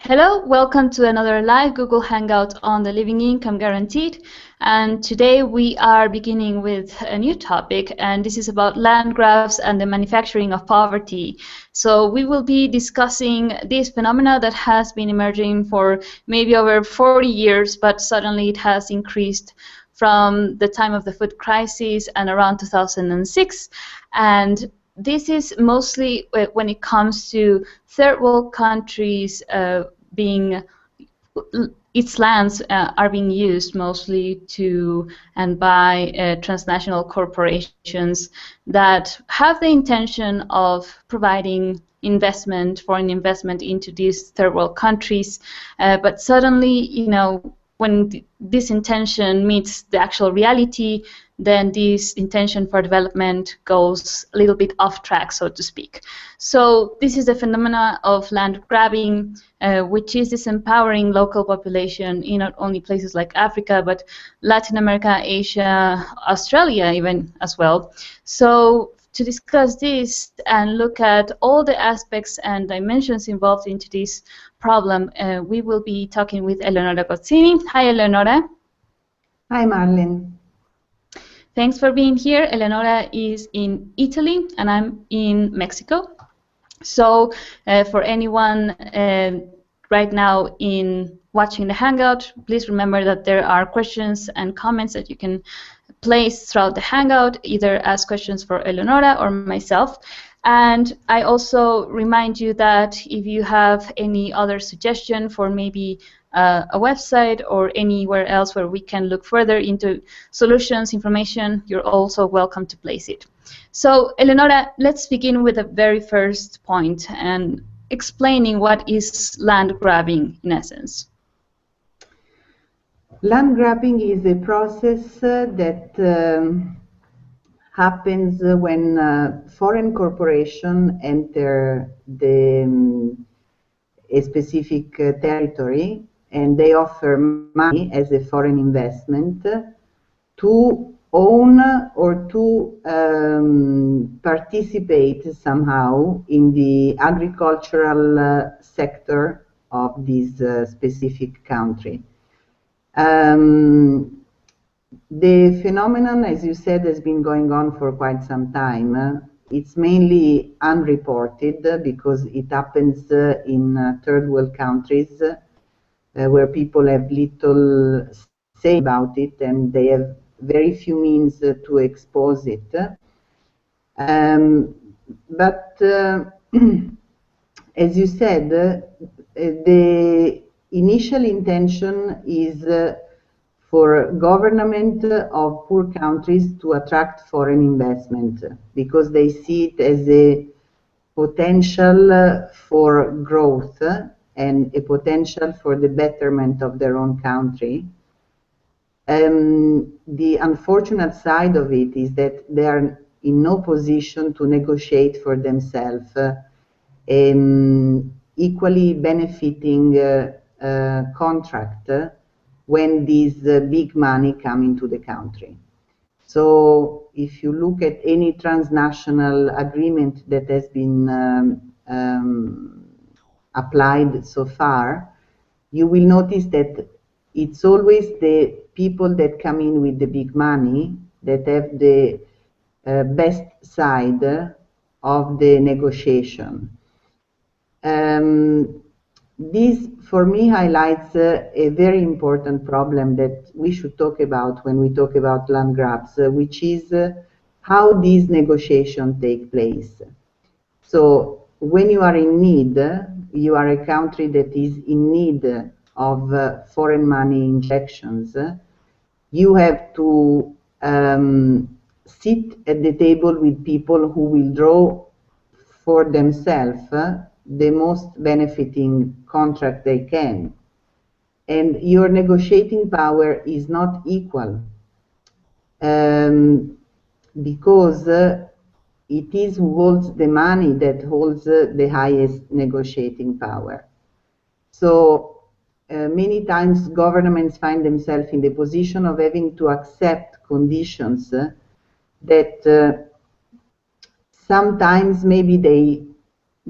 Hello, welcome to another live Google Hangout on the Living Income Guaranteed. And today we are beginning with a new topic, and this is about land grabs and the manufacturing of poverty. So we will be discussing this phenomena that has been emerging for maybe over 40 years, but suddenly it has increased from the time of the food crisis and around 2006. And this is mostly when it comes to third world countries its lands are being used mostly to and by transnational corporations that have the intention of providing foreign investment into these third world countries, but suddenly, when this intention meets the actual reality, then this intention for development goes a little bit off track, so to speak. So this is the phenomena of land grabbing, which is disempowering local population in not only places like Africa, but Latin America, Asia, Australia even as well. So to discuss this and look at all the aspects and dimensions involved into this problem, we will be talking with Eleonora Gozzini. Hi, Eleonora. Hi, Marlen. Thanks for being here. Eleonora is in Italy and I'm in Mexico. So for anyone right now watching the Hangout, please remember that there are questions and comments that you can place throughout the Hangout, either as questions for Eleonora or myself. And I also remind you that if you have any other suggestion for maybe a website or anywhere else where we can look further into solutions, information, you're also welcome to place it. So, Eleonora, let's begin with the very first point and explaining what is land grabbing in essence. Land grabbing is a process that happens when foreign corporations enter a specific territory and they offer money as a foreign investment to own or to participate somehow in the agricultural sector of this specific country. The phenomenon, as you said, has been going on for quite some time. It's mainly unreported because it happens in third world countries where people have little say about it and they have very few means to expose it. But as you said, the initial intention is for government of poor countries to attract foreign investment because they see it as a potential for growth and a potential for the betterment of their own country. The unfortunate side of it is that they are in no position to negotiate for themselves equally benefiting contract when these big money come into the country. So if you look at any transnational agreement that has been applied so far, you will notice that it's always the people that come in with the big money that have the best side of the negotiation. This, for me, highlights a very important problem that we should talk about when we talk about land grabs, which is how these negotiations take place. So when you are in need, you are a country that is in need of foreign money injections, you have to sit at the table with people who will draw for themselves the most benefiting contract they can. And your negotiating power is not equal because it is who holds the money that holds the highest negotiating power. So many times governments find themselves in the position of having to accept conditions that sometimes maybe they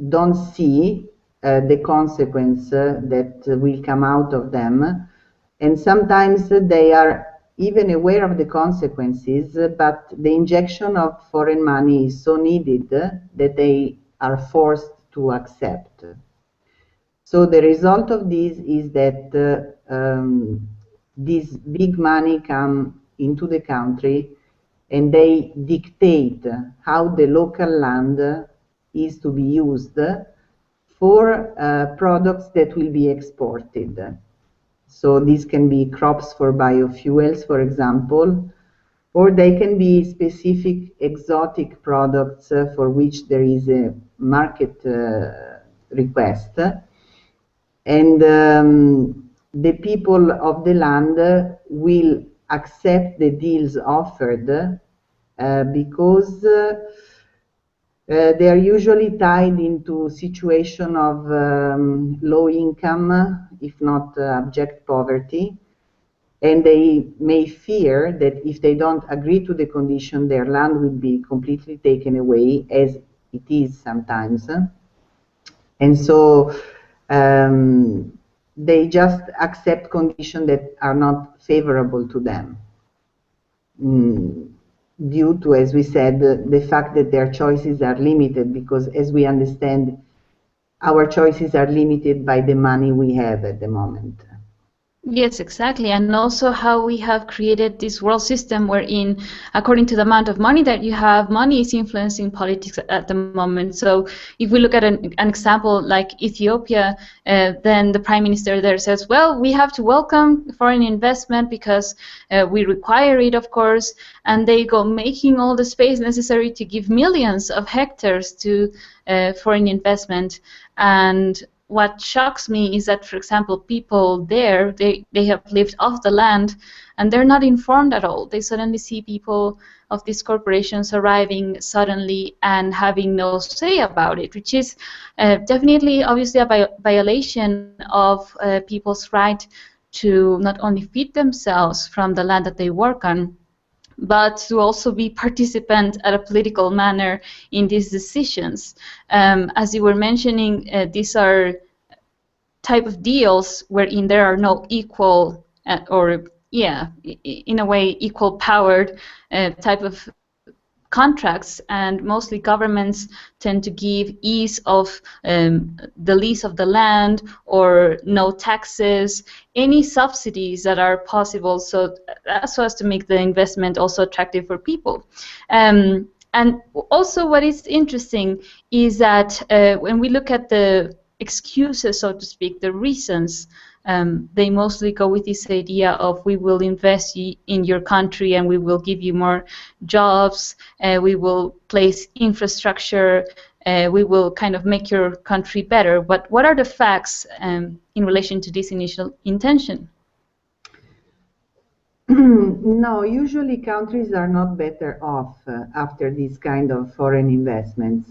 don't see the consequence that will come out of them. And sometimes they are even aware of the consequences, but the injection of foreign money is so needed that they are forced to accept. So the result of this is that this big money come into the country and they dictate how the local land is to be used for products that will be exported. So these can be crops for biofuels, for example, or they can be specific exotic products for which there is a market request. And the people of the land will accept the deals offered because they are usually tied into situation of low income, if not abject poverty, and they may fear that if they don't agree to the condition, their land will be completely taken away, as it is sometimes. And so they just accept conditions that are not favorable to them. Due to, as we said, the fact that their choices are limited, because as we understand, our choices are limited by the money we have at the moment. Yes, exactly. And also how we have created this world system wherein, according to the amount of money that you have, money is influencing politics at the moment. So if we look at an example like Ethiopia, then the prime minister there says, well, we have to welcome foreign investment because we require it, of course, and they go making all the space necessary to give millions of hectares to foreign investment. And what shocks me is that, for example, people there, they have lived off the land and they're not informed at all. They suddenly see people of these corporations arriving suddenly and having no say about it, which is definitely, obviously, a violation of people's right to not only feed themselves from the land that they work on, but to also be participant at a political manner in these decisions. As you were mentioning, these are type of deals wherein there are no equal in a way equal powered type of contracts, and mostly governments tend to give ease of the lease of the land or no taxes, any subsidies that are possible, so as to make the investment also attractive for people. And also what is interesting is that when we look at the excuses, so to speak, the reasons, they mostly go with this idea of we will invest in your country and we will give you more jobs, we will place infrastructure, we will kind of make your country better. But what are the facts in relation to this initial intention? No, usually countries are not better off after these kind of foreign investments.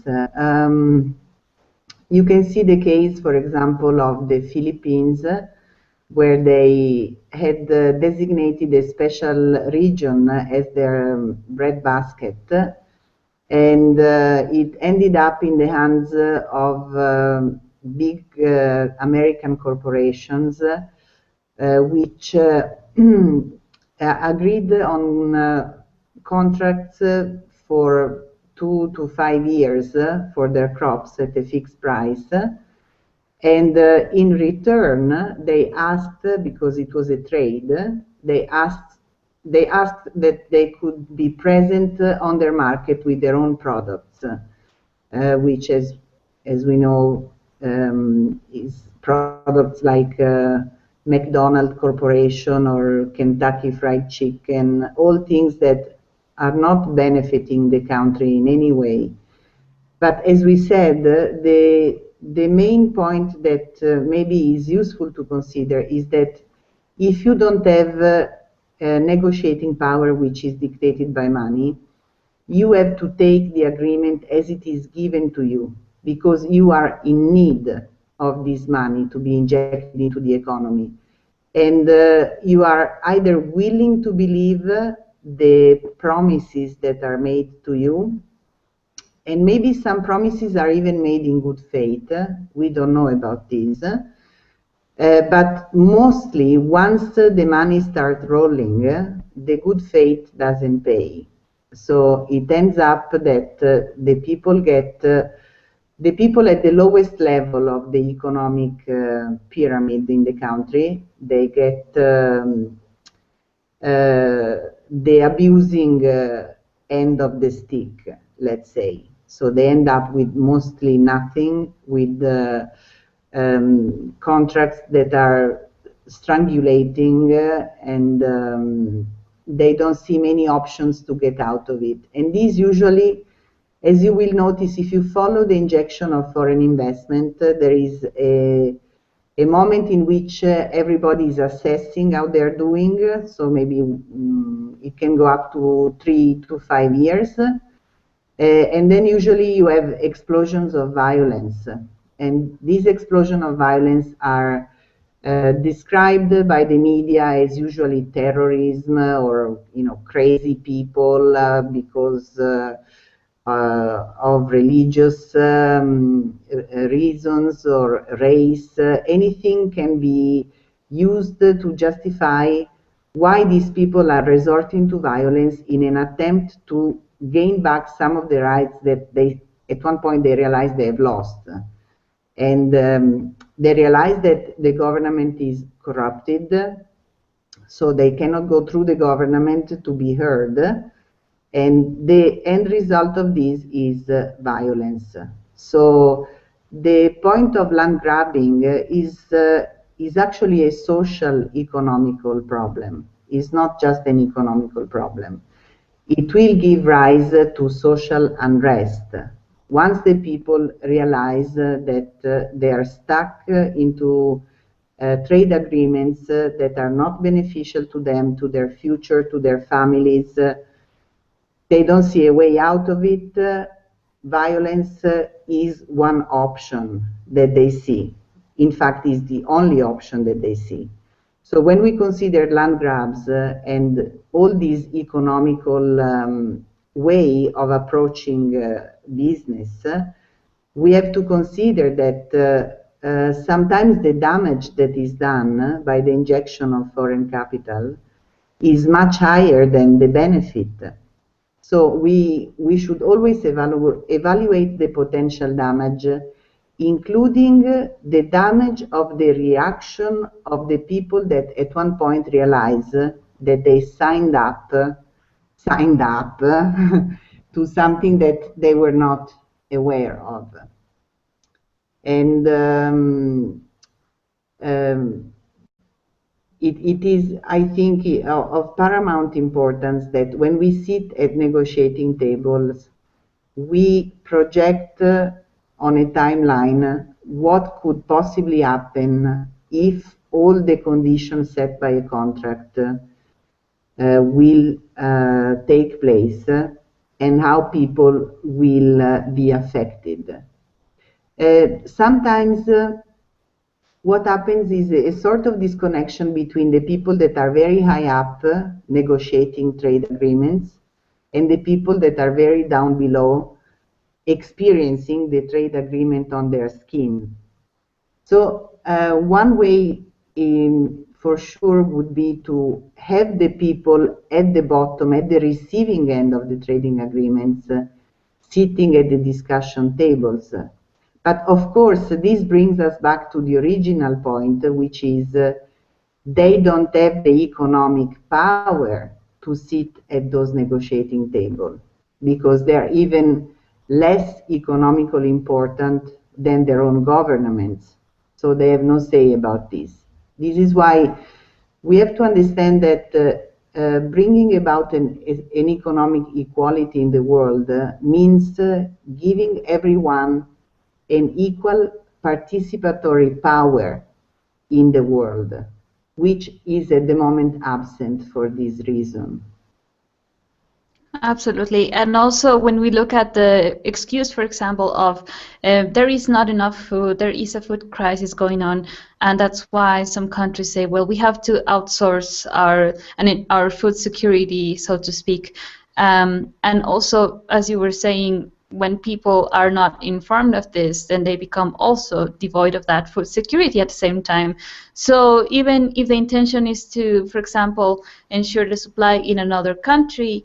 You can see the case, for example, of the Philippines, where they had designated a special region as their breadbasket, and it ended up in the hands of big American corporations, which agreed on contracts for 2 to 5 years for their crops at a fixed price. And in return, they asked, because it was a trade, they asked that they could be present on their market with their own products, which, as we know, is products like McDonald's Corporation or Kentucky Fried Chicken, all things that are not benefiting the country in any way. But as we said, the main point that maybe is useful to consider is that if you don't have negotiating power which is dictated by money, you have to take the agreement as it is given to you, because you are in need of this money to be injected into the economy. And you are either willing to believe the promises that are made to you, and maybe some promises are even made in good faith. We don't know about this. But mostly, once the money starts rolling, the good faith doesn't pay. So it ends up that the people at the lowest level of the economic pyramid in the country, they get the abusing end of the stick, let's say. So they end up with mostly nothing, with contracts that are strangulating, and they don't see many options to get out of it. And these usually, as you will notice, if you follow the injection of foreign investment, there is a moment in which everybody is assessing how they're doing. So maybe it can go up to 3 to 5 years. And then usually you have explosions of violence. And these explosions of violence are described by the media as usually terrorism or, crazy people because of religious reasons or race. Anything can be used to justify why these people are resorting to violence in an attempt to gain back some of the rights that they, at one point, they realize they have lost. And they realize that the government is corrupted, so they cannot go through the government to be heard. And the end result of this is violence. So the point of land grabbing is actually a social economical problem. It's not just an economical problem. It will give rise to social unrest. Once the people realize that they are stuck into trade agreements that are not beneficial to them, to their future, to their families, they don't see a way out of it. Violence is one option that they see. In fact, is the only option that they see. So when we consider land grabs and all these economical way of approaching business, we have to consider that sometimes the damage that is done by the injection of foreign capital is much higher than the benefit. So we should always evaluate the potential damage, including the damage of the reaction of the people that at one point realize that they signed up to something that they were not aware of. And it is, I think, of paramount importance that when we sit at negotiating tables, we project on a timeline what could possibly happen if all the conditions set by a contract will take place, and how people will be affected. Sometimes what happens is a sort of disconnection between the people that are very high up negotiating trade agreements and the people that are very down below experiencing the trade agreement on their skin. So one way for sure would be to have the people at the bottom, at the receiving end of the trading agreements, sitting at the discussion tables. But of course, this brings us back to the original point, which is they don't have the economic power to sit at those negotiating tables because they're even less economically important than their own governments. So they have no say about this. This is why we have to understand that bringing about an economic equality in the world means giving everyone an equal participatory power in the world, which is at the moment absent for this reason. Absolutely. And also when we look at the excuse, for example, of there is not enough food, there is a food crisis going on, and that's why some countries say, well, we have to outsource our food security, so to speak. And also, as you were saying, when people are not informed of this, then they become also devoid of that food security at the same time. So even if the intention is to, for example, ensure the supply in another country,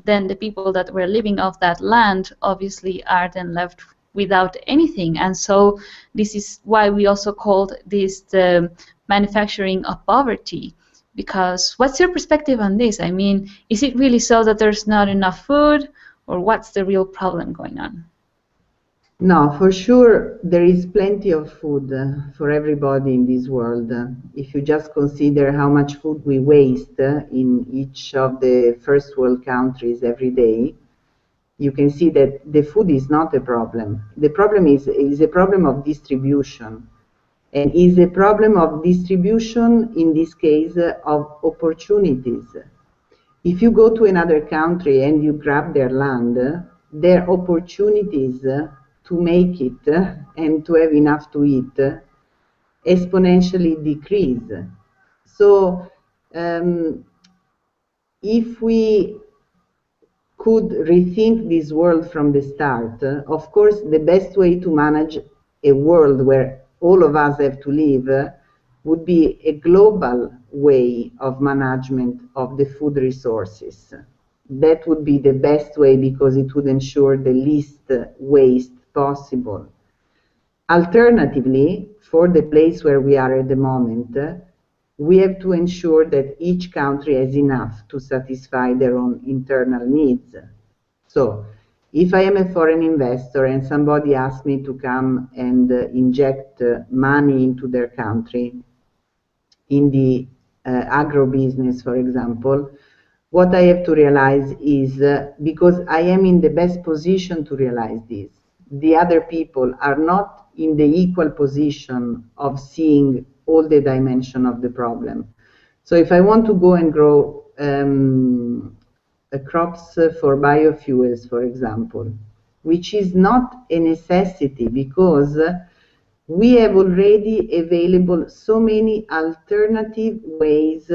then the people that were living off that land obviously are then left without anything. And so this is why we also called this the manufacturing of poverty. Because what's your perspective on this? I mean, is it really so that there's not enough food, or what's the real problem going on? No, for sure, there is plenty of food for everybody in this world. If you just consider how much food we waste in each of the first world countries every day, you can see that the food is not a problem. The problem is a problem of distribution, and is a problem of distribution, in this case, of opportunities. If you go to another country and you grab their land, their opportunities to make it and to have enough to eat exponentially decrease. So if we could rethink this world from the start, of course, the best way to manage a world where all of us have to live would be a global way of management of the food resources. That would be the best way because it would ensure the least waste possible. Alternatively, for the place where we are at the moment, we have to ensure that each country has enough to satisfy their own internal needs. So, if I am a foreign investor and somebody asks me to come and inject money into their country, in the agro business, for example, what I have to realize is, because I am in the best position to realize this, the other people are not in the equal position of seeing all the dimension of the problem. So if I want to go and grow crops for biofuels, for example, which is not a necessity because we have already available so many alternative ways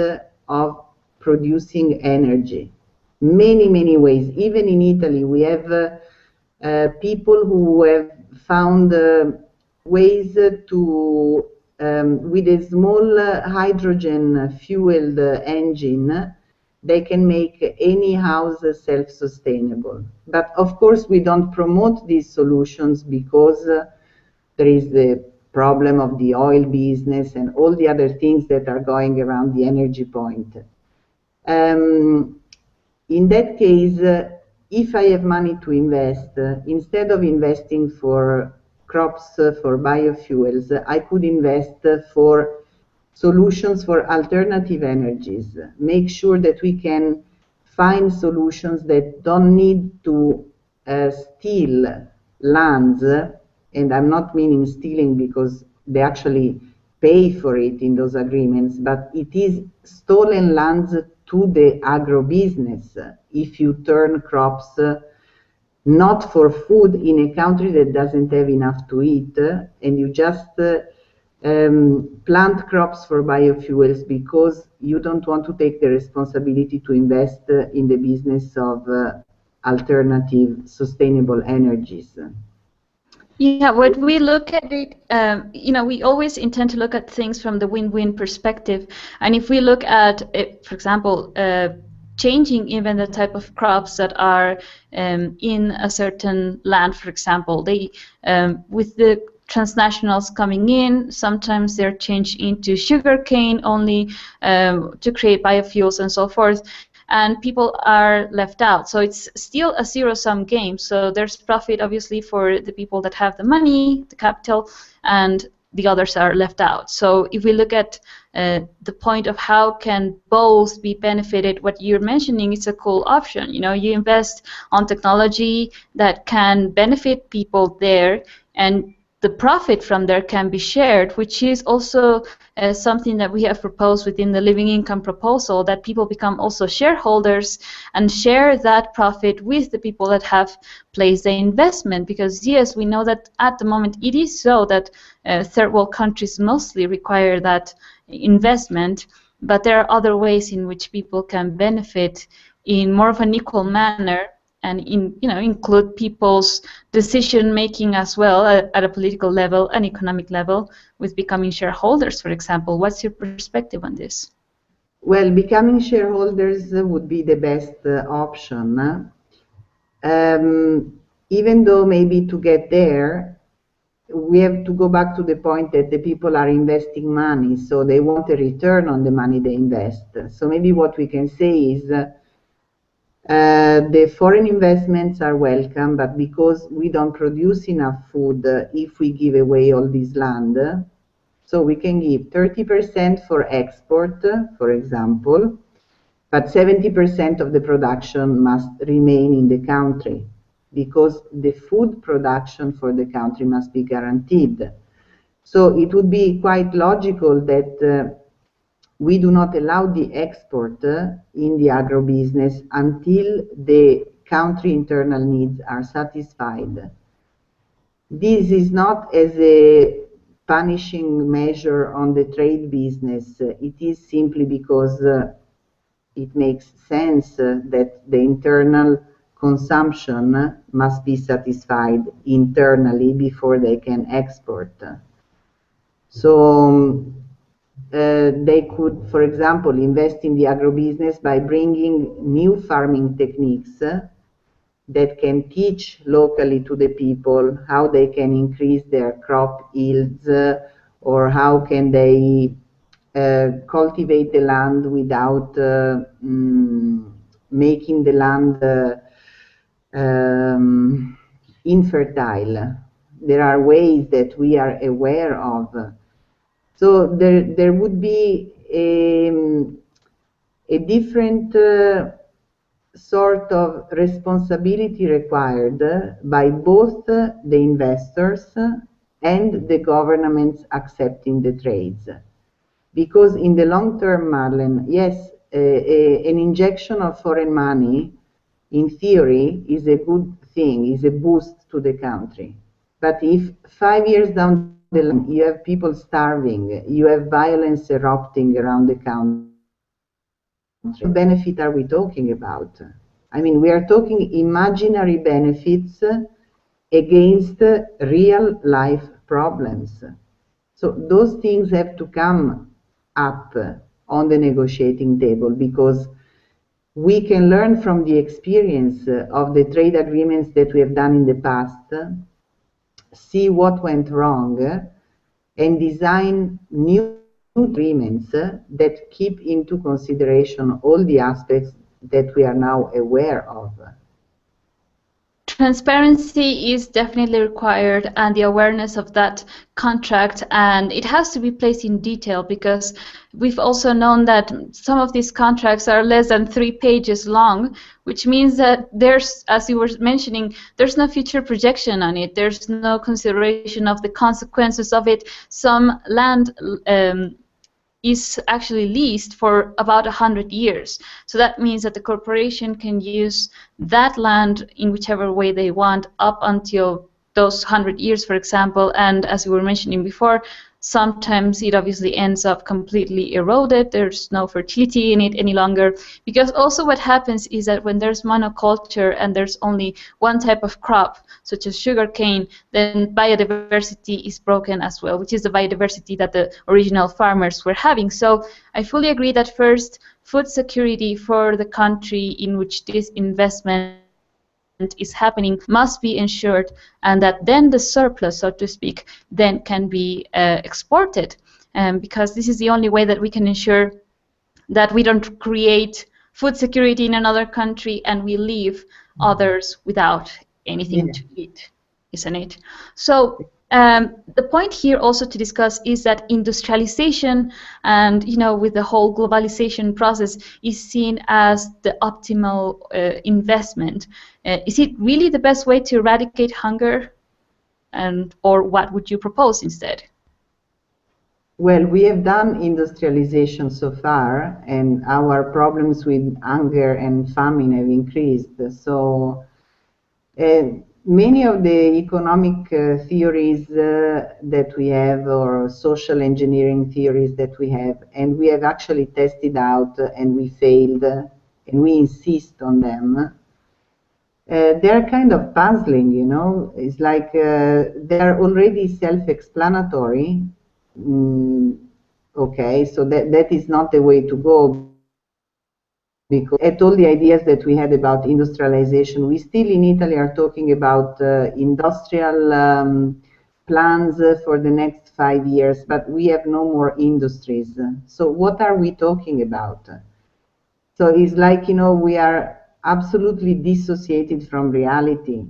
of producing energy. Many ways. Even in Italy, we have people who have found ways to, with a small hydrogen fueled engine, they can make any house self-sustainable. But of course, we don't promote these solutions because there is the problem of the oil business and all the other things that are going around the energy point. In that case, if I have money to invest, instead of investing for crops for biofuels, I could invest for solutions for alternative energies. Make sure that we can find solutions that don't need to steal lands, and I'm not meaning stealing because they actually pay for it in those agreements, but it is stolen lands to the agro-business if you turn crops not for food in a country that doesn't have enough to eat, and you just plant crops for biofuels because you don't want to take the responsibility to invest in the business of alternative sustainable energies. Yeah, when we look at it, we always intend to look at things from the win-win perspective. And if we look at, for example, changing even the type of crops that are in a certain land, for example, they, with the transnationals coming in, sometimes they're changed into sugarcane only to create biofuels and so forth. And people are left out. So it's still a zero-sum game. So there's profit, obviously, for the people that have the money, the capital, and the others are left out. So if we look at the point of how can both be benefited, what you're mentioning is a cool option. You invest on technology that can benefit people there, and the profit from there can be shared, which is also something that we have proposed within the living income proposal, that people become also shareholders and share that profit with the people that have placed the investment. Because yes, we know that at the moment it is so that third world countries mostly require that investment, but there are other ways in which people can benefit in more of an equal manner and include people's decision making as well at a political level and economic level with becoming shareholders, for example. What's your perspective on this? Well, becoming shareholders would be the best option. Even though maybe to get there, we have to go back to the point that the people are investing money, so they want a return on the money they invest. So maybe what we can say is the foreign investments are welcome, but because we don't produce enough food, if we give away all this land, so we can give 30% for export, for example, but 70% of the production must remain in the country, because the food production for the country must be guaranteed. So it would be quite logical that we do not allow the export in the agro-business until the country internal needs are satisfied. This is not as a punishing measure on the trade business. It is simply because it makes sense that the internal consumption must be satisfied internally before they can export. So they could, for example, invest in the agro-business by bringing new farming techniques that can teach locally to the people how they can increase their crop yields, or how can they cultivate the land without making the land infertile. There are ways that we are aware of. So there would be a different sort of responsibility required by both the investors and the governments accepting the trades. Because in the long term, Marlen, yes, an injection of foreign money, in theory, is a good thing, is a boost to the country. But if 5 years down the line you have people starving, you have violence erupting around the country, what benefit are we talking about? I mean, we are talking imaginary benefits against real life problems. So those things have to come up on the negotiating table, because we can learn from the experience of the trade agreements that we have done in the past, see what went wrong, and design new agreements that keep into consideration all the aspects that we are now aware of. Transparency is definitely required, and the awareness of that contract, and it has to be placed in detail, because we've also known that some of these contracts are less than 3 pages long, which means that there's, as you were mentioning, there's no future projection on it. There's no consideration of the consequences of it. Some land is actually leased for about 100 years. So that means that the corporation can use that land in whichever way they want up until those 100 years, for example. And as we were mentioning before, sometimes it obviously ends up completely eroded. There's no fertility in it any longer. Because also what happens is that when there's monoculture and there's only one type of crop, such as sugarcane, then biodiversity is broken as well, which is the biodiversity that the original farmers were having. So I fully agree that first, food security for the country in which this investment is happening must be ensured, and that then the surplus, so to speak, then can be exported, because this is the only way that we can ensure that we don't create food security in another country and we leave others without anything to eat, isn't it? So the point here also to discuss is that industrialization, and with the whole globalization process, is seen as the optimal investment. Is it really the best way to eradicate hunger, or what would you propose instead? Well, we have done industrialization so far, and our problems with hunger and famine have increased. So many of the economic theories that we have, or social engineering theories that we have, and we have actually tested out and we failed, and we insist on them, they're kind of puzzling, you know. It's like they're already self-explanatory. Okay, so that is not the way to go, because at all the ideas that we had about industrialization, we still in Italy are talking about industrial plans for the next 5 years, but we have no more industries. So what are we talking about? So it's like, you know, we are absolutely dissociated from reality.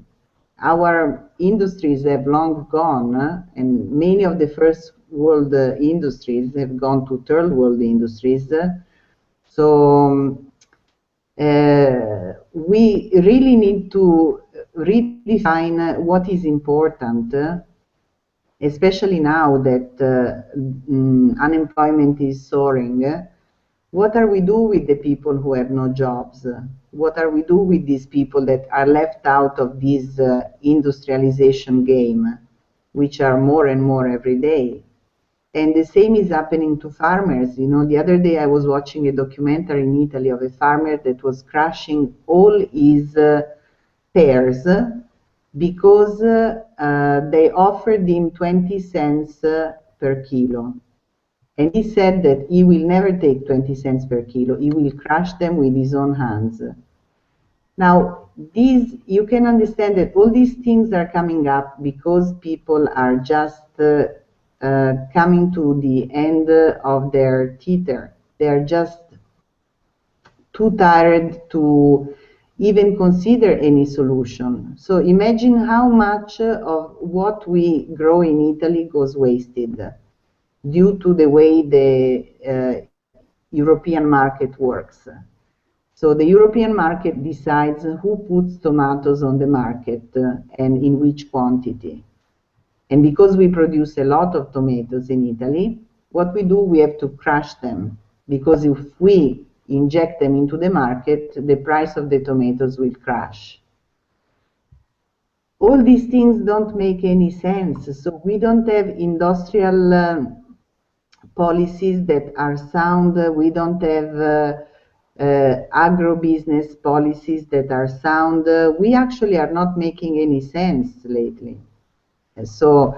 Our industries have long gone, and many of the first world industries have gone to third world industries. So we really need to redefine what is important, especially now that unemployment is soaring. What are we do with the people who have no jobs? What are we do with these people that are left out of this industrialization game, which are more and more every day? And the same is happening to farmers. You know, the other day I was watching a documentary in Italy of a farmer that was crushing all his pears because they offered him 20 cents per kilo. And he said that he will never take 20 cents per kilo. He will crush them with his own hands. Now, you can understand that all these things are coming up because people are just coming to the end of their tether. They are just too tired to even consider any solution. So imagine how much of what we grow in Italy goes wasted due to the way the European market works. So the European market decides who puts tomatoes on the market and in which quantity. And because we produce a lot of tomatoes in Italy, what we do, we have to crush them, because if we inject them into the market, the price of the tomatoes will crash. All these things don't make any sense. So we don't have industrial policies that are sound. We don't have agro-business policies that are sound. We actually are not making any sense lately. So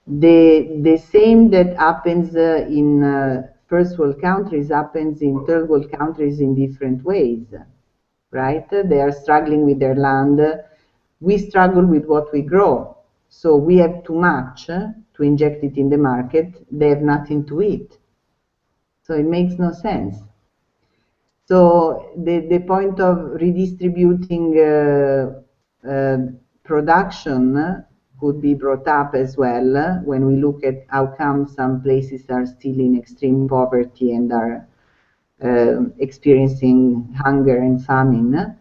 the same that happens in first world countries happens in third world countries in different ways, right? They are struggling with their land. We struggle with what we grow. So we have too much to inject it in the market. They have nothing to eat. So it makes no sense. So the point of redistributing production could be brought up as well when we look at how come some places are still in extreme poverty and are experiencing hunger and famine.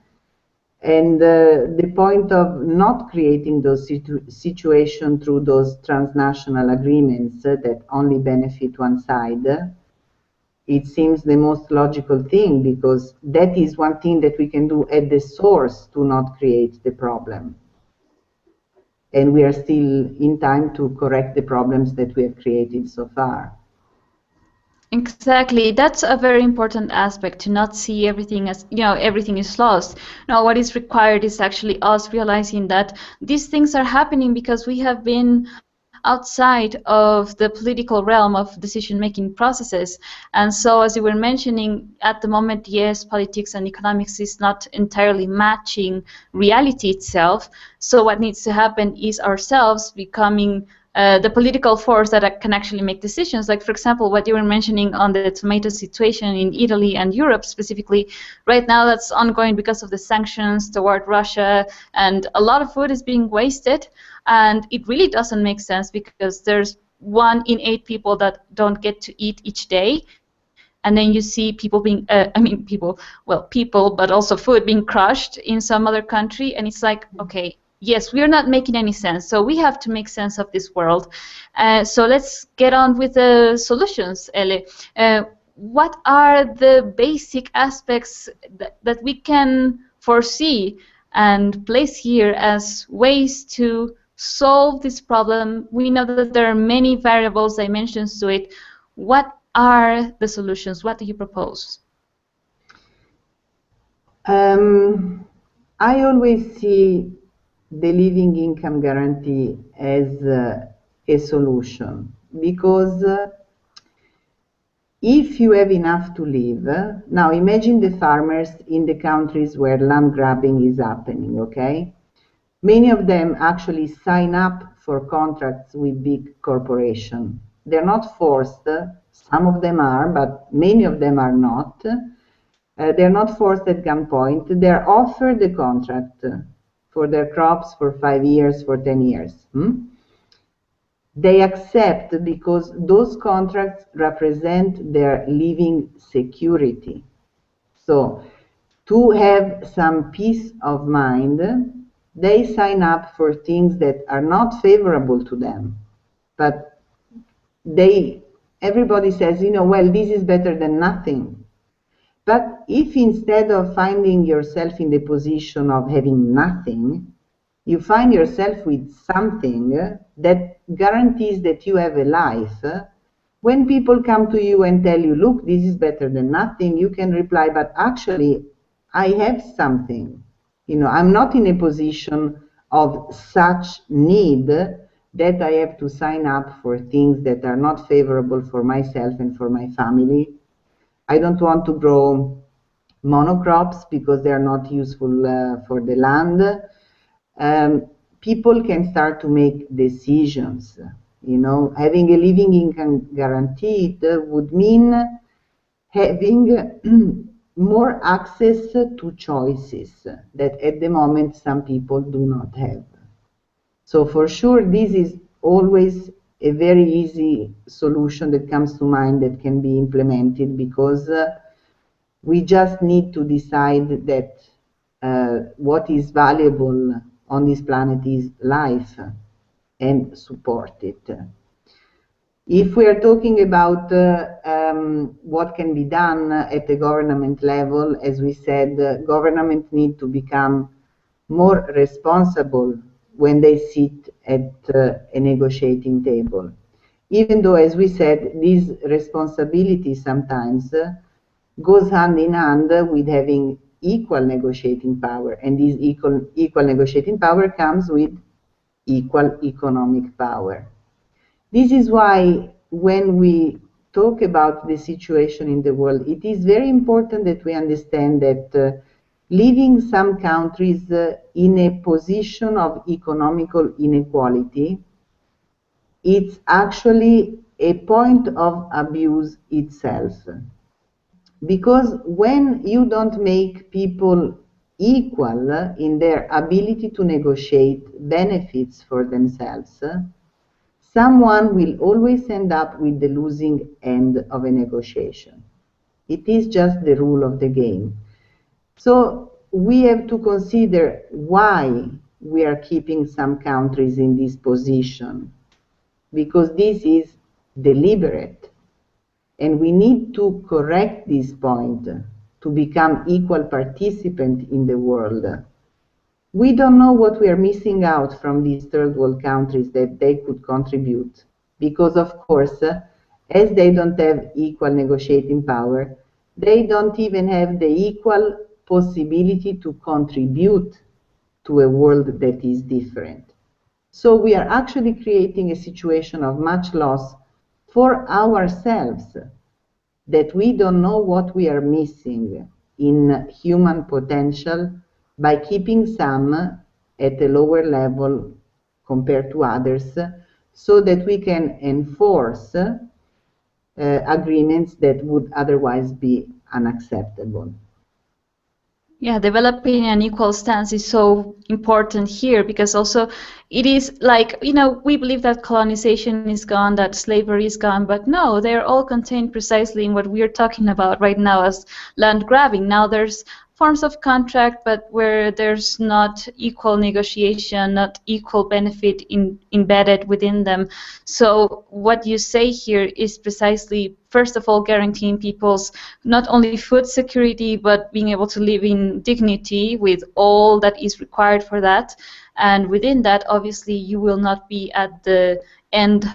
And the point of not creating those situations through those transnational agreements that only benefit one side, it seems the most logical thing, because that is one thing that we can do at the source to not create the problem. And we are still in time to correct the problems that we have created so far. Exactly, that's a very important aspect, to not see everything as, you know, everything is lost. No, what is required is actually us realizing that these things are happening because we have been outside of the political realm of decision-making processes. And so, as you were mentioning, at the moment, yes, politics and economics is not entirely matching reality itself. So what needs to happen is ourselves becoming the political force that can actually make decisions. Like, for example, what you were mentioning on the tomato situation in Italy and Europe specifically, right now that's ongoing because of the sanctions toward Russia, and a lot of food is being wasted, and it really doesn't make sense because there's 1 in 8 people that don't get to eat each day. And then you see people being, people, but also food being crushed in some other country, and it's like, okay, yes, we are not making any sense, so we have to make sense of this world. So let's get on with the solutions, Ele. What are the basic aspects that we can foresee and place here as ways to solve this problem? We know that there are many variables, dimensions to it. What are the solutions? What do you propose? I always see the living income guarantee as a solution, because if you have enough to live, now imagine the farmers in the countries where land grabbing is happening, okay? Many of them actually sign up for contracts with big corporations. They're not forced, some of them are, but many of them are not. They're not forced at gunpoint. They're offered the contract for their crops for 5 years, for 10 years. They accept because those contracts represent their living security. So to have some peace of mind, they sign up for things that are not favorable to them. But everybody says, well, this is better than nothing. But if instead of finding yourself in the position of having nothing, you find yourself with something that guarantees that you have a life, when people come to you and tell you, look, this is better than nothing, you can reply, but actually, I have something. I'm not in a position of such need that I have to sign up for things that are not favorable for myself and for my family. I don't want to grow monocrops because they are not useful for the land. People can start to make decisions. Having a living income guaranteed would mean having more access to choices that at the moment some people do not have. So for sure, this is always a very easy solution that comes to mind that can be implemented, because we just need to decide that what is valuable on this planet is life, and support it. If we are talking about what can be done at the government level, as we said, government need to become more responsible when they sit at a negotiating table. Even though, as we said, this responsibility sometimes goes hand in hand with having equal negotiating power, and this equal negotiating power comes with equal economic power. This is why when we talk about the situation in the world, it is very important that we understand that leaving some countries in a position of economical inequality, it's actually a point of abuse itself. Because when you don't make people equal in their ability to negotiate benefits for themselves, someone will always end up with the losing end of a negotiation. It is just the rule of the game. So we have to consider why we are keeping some countries in this position, because this is deliberate. And we need to correct this point to become equal participant in the world. We don't know what we are missing out from these third world countries that they could contribute, because of course, as they don't have equal negotiating power, they don't even have the equal possibility to contribute to a world that is different. So we are actually creating a situation of much loss for ourselves, that we don't know what we are missing in human potential by keeping some at a lower level compared to others, so that we can enforce agreements that would otherwise be unacceptable. Yeah, developing an equal stance is so important here, because also it is like, we believe that colonization is gone, that slavery is gone, but no, they're all contained precisely in what we're talking about right now as land grabbing. Now there's forms of contract, but where there's not equal negotiation, not equal benefit embedded within them. So what you say here is precisely, first of all, guaranteeing people's not only food security, but being able to live in dignity with all that is required for that. And within that, obviously, you will not be at the end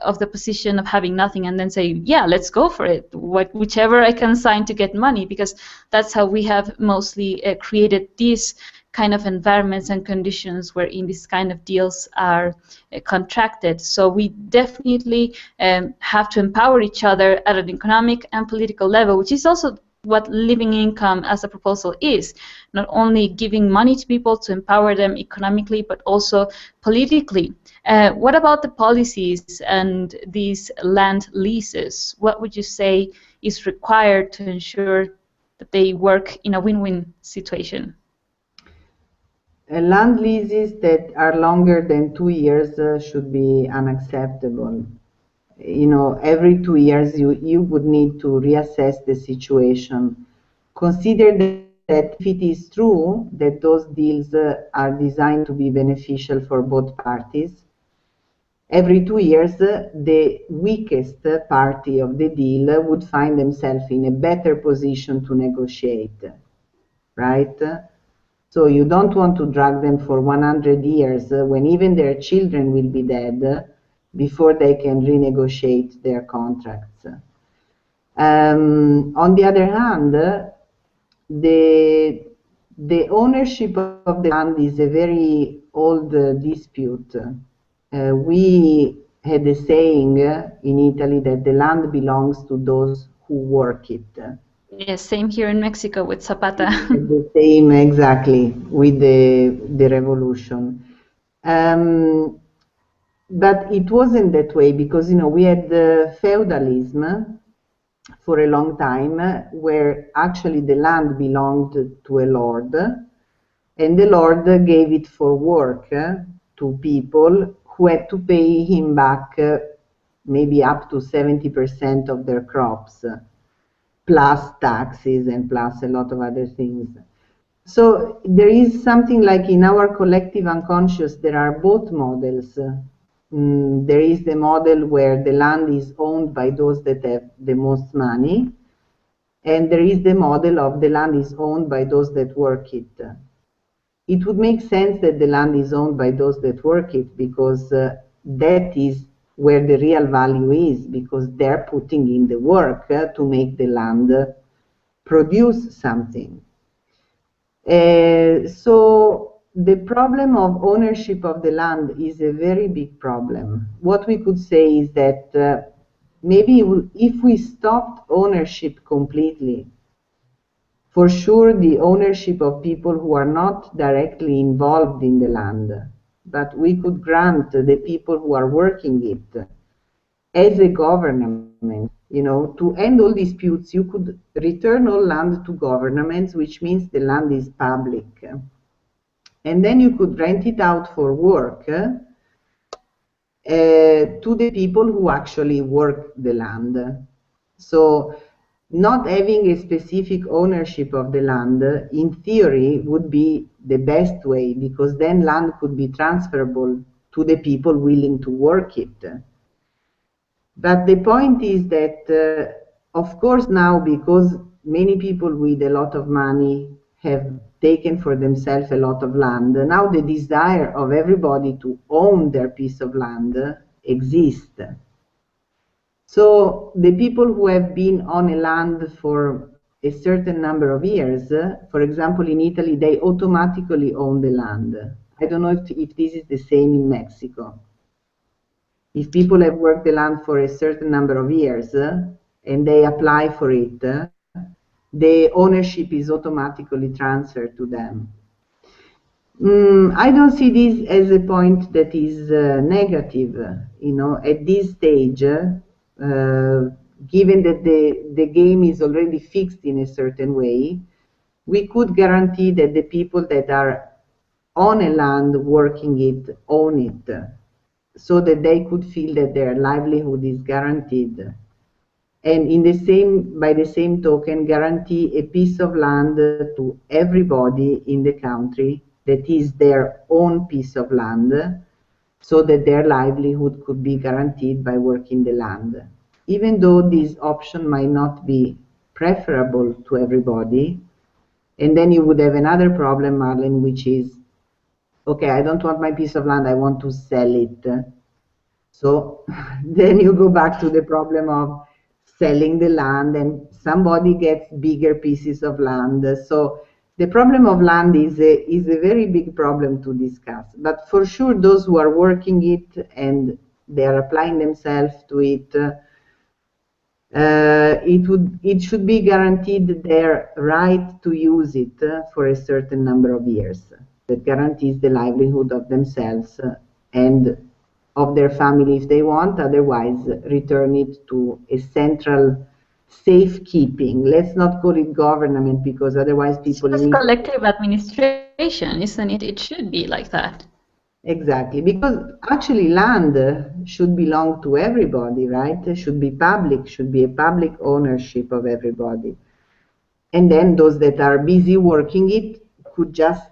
of the position of having nothing and then say, yeah, let's go for it, whichever I can sign to get money, because that's how we have mostly created these kind of environments and conditions where in these kind of deals are contracted. So we definitely have to empower each other at an economic and political level, which is also what living income as a proposal is, not only giving money to people to empower them economically, but also politically. What about the policies and these land leases? What would you say is required to ensure that they work in a win-win situation? Land leases that are longer than 2 years should be unacceptable. You know, every 2 years you would need to reassess the situation. Consider that if it is true that those deals are designed to be beneficial for both parties, every 2 years the weakest party of the deal would find themselves in a better position to negotiate, right? So you don't want to drag them for 100 years when even their children will be dead before they can renegotiate their contracts. On the other hand, the ownership of the land is a very old dispute. We had a saying in Italy that the land belongs to those who work it. Yes, same here in Mexico with Zapata. The same exactly with the revolution. But it wasn't that way because, you know, we had feudalism for a long time where actually the land belonged to a lord, and the lord gave it for work to people who had to pay him back maybe up to 70% of their crops, plus taxes and plus a lot of other things. So there is something like in our collective unconscious, there are both models. There is the model where the land is owned by those that have the most money, and there is the model of the land is owned by those that work it. It would make sense that the land is owned by those that work it because that is where the real value is, because they're putting in the work to make the land produce something. So the problem of ownership of the land is a very big problem. What we could say is that maybe if we stopped ownership completely, for sure the ownership of people who are not directly involved in the land, but we could grant the people who are working it as a government, you know, to end all disputes, you could return all land to governments, which means the land is public. And then you could rent it out for work to the people who actually work the land. So not having a specific ownership of the land, in theory, would be the best way, because then land could be transferable to the people willing to work it. But the point is that, of course, now, because many people with a lot of money have taken for themselves a lot of land, now the desire of everybody to own their piece of land exists. So the people who have been on a land for a certain number of years, for example, in Italy, they automatically own the land. I don't know if this is the same in Mexico. If people have worked the land for a certain number of years and they apply for it, the ownership is automatically transferred to them. I don't see this as a point that is negative. You know, at this stage, given that the game is already fixed in a certain way, we could guarantee that the people that are on a land working it own it, so that they could feel that their livelihood is guaranteed. And by the same token, guarantee a piece of land to everybody in the country that is their own piece of land, so that their livelihood could be guaranteed by working the land. Even though this option might not be preferable to everybody, and then you would have another problem, Marlen, which is, okay, I don't want my piece of land, I want to sell it. So then you go back to the problem of selling the land, and somebody gets bigger pieces of land. So The problem of land is a very big problem to discuss, but for sure those who are working it and they are applying themselves to it, it should be guaranteed their right to use it for a certain number of years. That guarantees the livelihood of themselves and of their family if they want, otherwise return it to a central safekeeping. Let's not call it government, because otherwise people It's collective administration, isn't it? It should be like that. Exactly, because actually land should belong to everybody, right? It should be public, should be a public ownership of everybody. And then those that are busy working it could just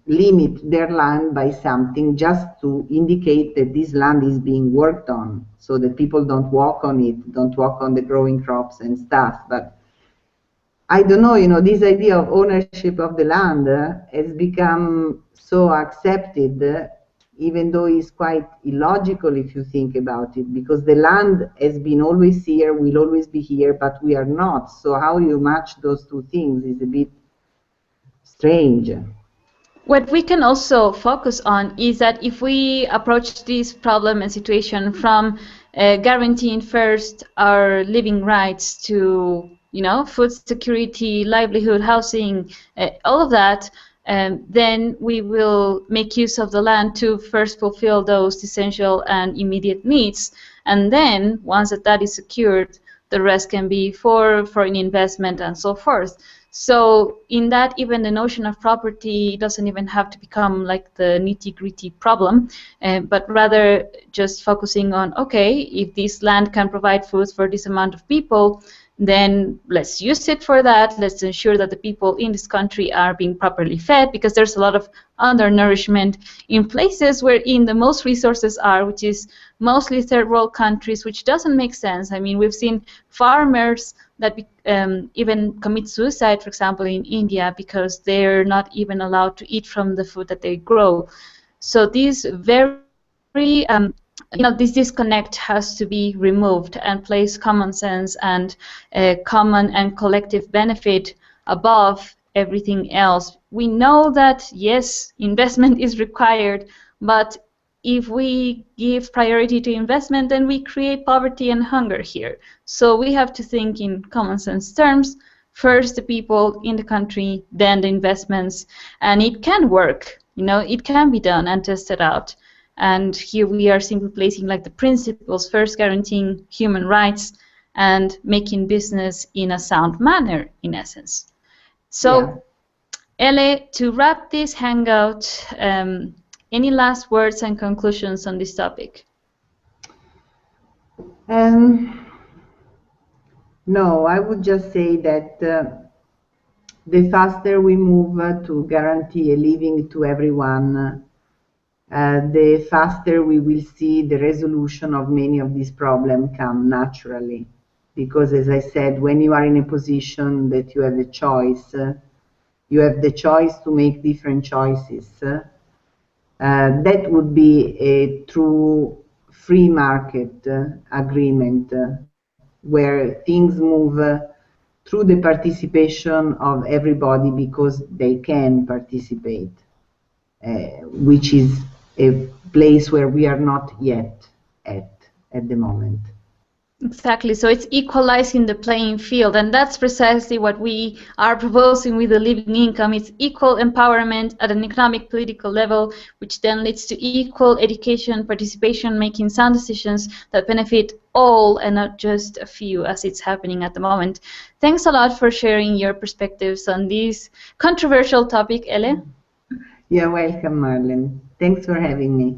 limit their land by something just to indicate that this land is being worked on, so that people don't walk on it, don't walk on the growing crops and stuff. But I don't know, this idea of ownership of the land has become so accepted, even though it's quite illogical if you think about it, because the land has been always here, will always be here, but we are not. So how you match those two things is a bit strange. What we can also focus on is that if we approach this problem and situation from guaranteeing first our living rights to, food security, livelihood, housing, all of that, then we will make use of the land to first fulfill those essential and immediate needs. And then, once that is secured, the rest can be for foreign investment and so forth. So in that, even the notion of property doesn't even have to become like the nitty-gritty problem, but rather just focusing on, okay, if this land can provide food for this amount of people, then let's use it for that. Let's ensure that the people in this country are being properly fed, because there's a lot of undernourishment in places wherein the most resources are, which is mostly third world countries, which doesn't make sense. I mean, we've seen farmers that even commit suicide, for example, in India, because they're not even allowed to eat from the food that they grow. So these very this disconnect has to be removed and place common sense and common and collective benefit above everything else. We know that, yes, investment is required, but if we give priority to investment, then we create poverty and hunger here. So we have to think in common sense terms. First the people in the country, then the investments, and it can work. It can be done and tested out. And here we are simply placing like the principles, first guaranteeing human rights and making business in a sound manner, in essence. So, yeah. Ele, to wrap this hangout, any last words and conclusions on this topic? No, I would just say that the faster we move to guarantee a living to everyone, the faster we will see the resolution of many of these problems come naturally. Because, as I said, when you are in a position that you have a choice, you have the choice to make different choices. That would be a true free market agreement where things move through the participation of everybody because they can participate, which is a place where we are not yet at the moment. Exactly. So it's equalizing the playing field, and that's precisely what we are proposing with the living income. It's equal empowerment at an economic, political level, which then leads to equal education, participation, making sound decisions that benefit all and not just a few, as it's happening at the moment. Thanks a lot for sharing your perspectives on this controversial topic, Ele. You're welcome, Marlen. Thanks for having me.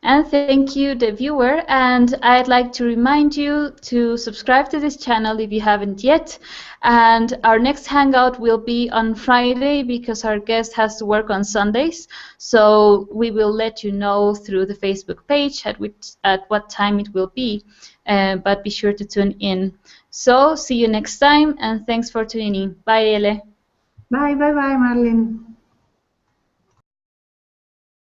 And thank you, the viewer. And I'd like to remind you to subscribe to this channel if you haven't yet. And our next hangout will be on Friday because our guest has to work on Sundays. So we will let you know through the Facebook page at what time it will be. But be sure to tune in. So see you next time, and thanks for tuning in. Bye, Ele. Bye, Marlen.